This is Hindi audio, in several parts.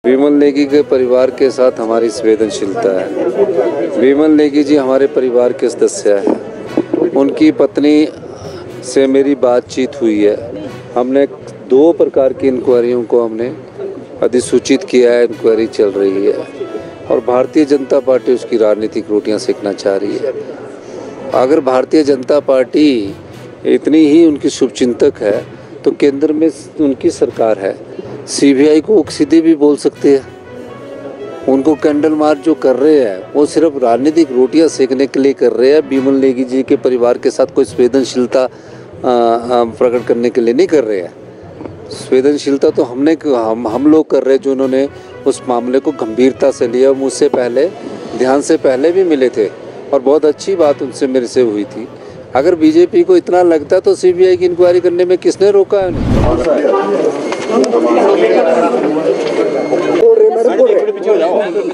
विमल नेगी के परिवार के साथ हमारी संवेदनशीलता है। विमल नेगी जी हमारे परिवार के सदस्य हैं। उनकी पत्नी से मेरी बातचीत हुई है। हमने 2 प्रकार की इंक्वायरियों को हमने अधिसूचित किया है, इंक्वायरी चल रही है और भारतीय जनता पार्टी उसकी राजनीतिक रोटियां सेकना चाह रही है। अगर भारतीय जनता पार्टी इतनी ही उनकी शुभचिंतक है तो केंद्र में उनकी सरकार है। सीबीआई को सीधे भी बोल सकते हैं। उनको कैंडल मार्च जो कर रहे हैं वो सिर्फ राजनीतिक रोटियां सेकने के लिए कर रहे हैं। विमल नेगी जी के परिवार के साथ कोई संवेदनशीलता प्रकट करने के लिए नहीं कर रहे हैं। संवेदनशीलता तो हम लोग कर रहे हैं जो उन्होंने उस मामले को गंभीरता से लिया। मुझसे पहले ध्यान से पहले भी मिले थे और बहुत अच्छी बात उनसे मेरे से हुई थी। अगर बीजेपी को इतना लगता तो सीबीआई की इंक्वायरी करने में किसने रोका है उन्हें?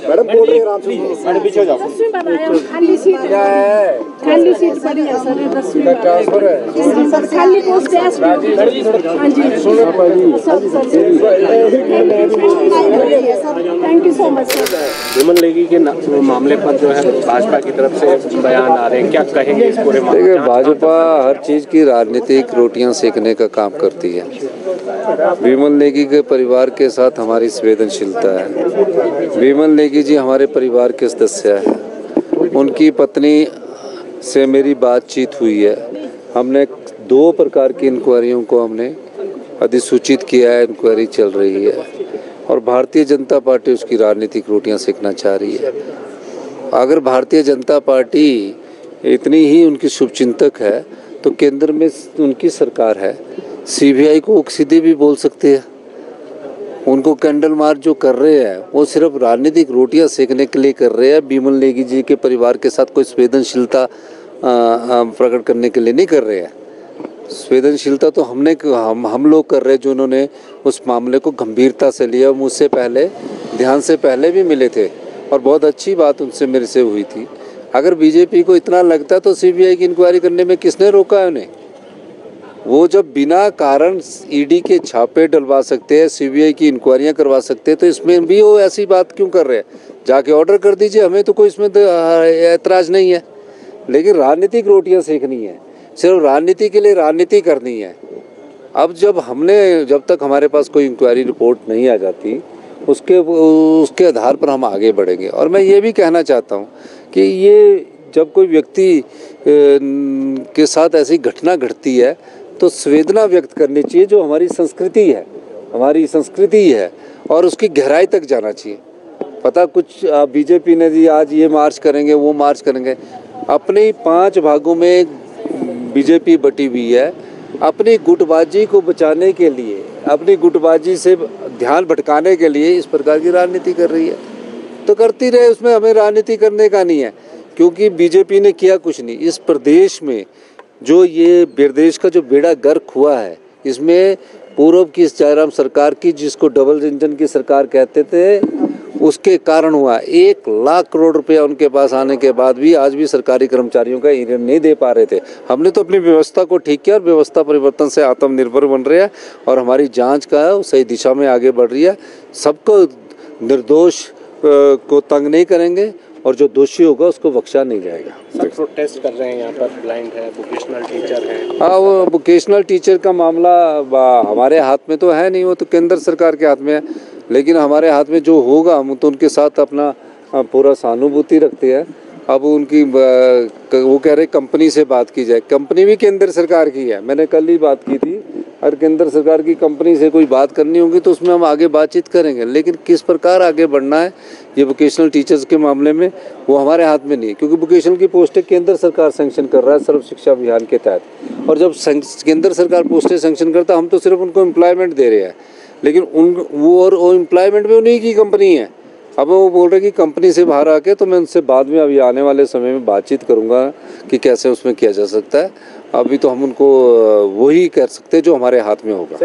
मैडम बोल रहे आराम से, मैडम पीछे हो जाओ। खाली सीट पड़ी है सर, 10वीं ट्रांसफर है सर, खाली पोस्ट है। हाँ जी thank you so much sir. Vimal Negi के मामले पर जो है भाजपा की तरफ से बयान आ रहे हैं, क्या कहेंगे इस पूरे मामले? देखिए, भाजपा हर चीज़ की राजनीतिक रोटियां सेकने का काम करती है। विमल नेगी के परिवार के साथ हमारी संवेदनशीलता है। विमल नेगी जी हमारे परिवार के सदस्य हैं। उनकी पत्नी से मेरी बातचीत हुई है। हमने 2 प्रकार की इंक्वायरियों को हमने अधिसूचित किया है, इंक्वायरी चल रही है और भारतीय जनता पार्टी उसकी राजनीतिक रोटियां सेकना चाह रही है। अगर भारतीय जनता पार्टी इतनी ही उनकी शुभचिंतक है तो केंद्र में उनकी सरकार है। सीबीआई को सीधे भी बोल सकते हैं। उनको कैंडल मार्च जो कर रहे हैं वो सिर्फ राजनीतिक रोटियां सेकने के लिए कर रहे हैं। विमल नेगी जी के परिवार के साथ कोई संवेदनशीलता प्रकट करने के लिए नहीं कर रहे हैं। संवेदनशीलता तो हम लोग कर रहे हैं जो उन्होंने उस मामले को गंभीरता से लिया। मुझसे पहले ध्यान से पहले भी मिले थे और बहुत अच्छी बात उनसे मेरे से हुई थी। अगर बीजेपी को इतना लगता तो सीबीआई की इंक्वायरी करने में किसने रोका है उन्हें? वो जब बिना कारण ईडी के छापे डलवा सकते हैं, सीबीआई की इंक्वायरियां करवा सकते हैं, तो इसमें भी वो ऐसी बात क्यों कर रहे हैं? जाके ऑर्डर कर दीजिए, हमें तो कोई इसमें ऐतराज़ नहीं है। लेकिन राजनीतिक रोटियां सेकनी है, सिर्फ राजनीति के लिए राजनीति करनी है। अब जब तक हमारे पास कोई इंक्वायरी रिपोर्ट नहीं आ जाती उसके आधार पर हम आगे बढ़ेंगे। और मैं ये भी कहना चाहता हूँ कि ये जब कोई व्यक्ति के साथ ऐसी घटना घटती है तो संवेदना व्यक्त करनी चाहिए, जो हमारी संस्कृति है और उसकी गहराई तक जाना चाहिए। पता कुछ बीजेपी ने जी आज ये मार्च करेंगे, वो मार्च करेंगे। अपने 5 भागों में बीजेपी बटी हुई है। अपनी गुटबाजी को बचाने के लिए, अपनी गुटबाजी से ध्यान भटकाने के लिए इस प्रकार की राजनीति कर रही है। तो करती रहे, उसमें हमें राजनीति करने का नहीं है, क्योंकि बीजेपी ने किया कुछ नहीं। इस प्रदेश में जो ये प्रदेश का जो बेड़ा गर्क हुआ है, इसमें पूर्व की जयराम सरकार की, जिसको डबल इंजन की सरकार कहते थे, उसके कारण हुआ। 1 लाख करोड़ रुपया उनके पास आने के बाद भी आज भी सरकारी कर्मचारियों का ऋण नहीं दे पा रहे थे। हमने तो अपनी व्यवस्था को ठीक किया और व्यवस्था परिवर्तन से आत्मनिर्भर बन रहे हैं और हमारी जांच का है सही दिशा में आगे बढ़ रही है। सबको निर्दोष को तंग नहीं करेंगे और जो दोषी होगा उसको बख्शा नहीं जाएगा। सब प्रोटेस्ट कर रहे हैं यहाँ पर, ब्लाइंड है, वोकेशनल टीचर है। हाँ, वो वोकेशनल टीचर का मामला हमारे हाथ में तो है नहीं, वो तो केंद्र सरकार के हाथ में है। लेकिन हमारे हाथ में जो होगा हम तो उनके साथ अपना पूरा सहानुभूति रखते हैं। अब वो कह रहे कंपनी से बात की जाए। कंपनी भी केंद्र सरकार की है, मैंने कल ही बात की थी। अगर केंद्र सरकार की कंपनी से कोई बात करनी होगी तो उसमें हम आगे बातचीत करेंगे। लेकिन किस प्रकार आगे बढ़ना है ये वोकेशनल टीचर्स के मामले में वो हमारे हाथ में नहीं है, क्योंकि वोकेशनल की पोस्टें केंद्र सरकार सैंक्शन कर रहा है सर्व शिक्षा अभियान के तहत। और जब केंद्र सरकार पोस्टें सैंक्शन करता हम तो सिर्फ उनको एम्प्लॉयमेंट दे रहे हैं, लेकिन वो एम्प्लॉयमेंट में उन्हीं की कंपनी है। अब वो बोल रहे कि कंपनी से बाहर आके, तो मैं उनसे बाद में अभी आने वाले समय में बातचीत करूंगा कि कैसे उसमें किया जा सकता है। अभी तो हम उनको वही कर सकते हैं जो हमारे हाथ में होगा।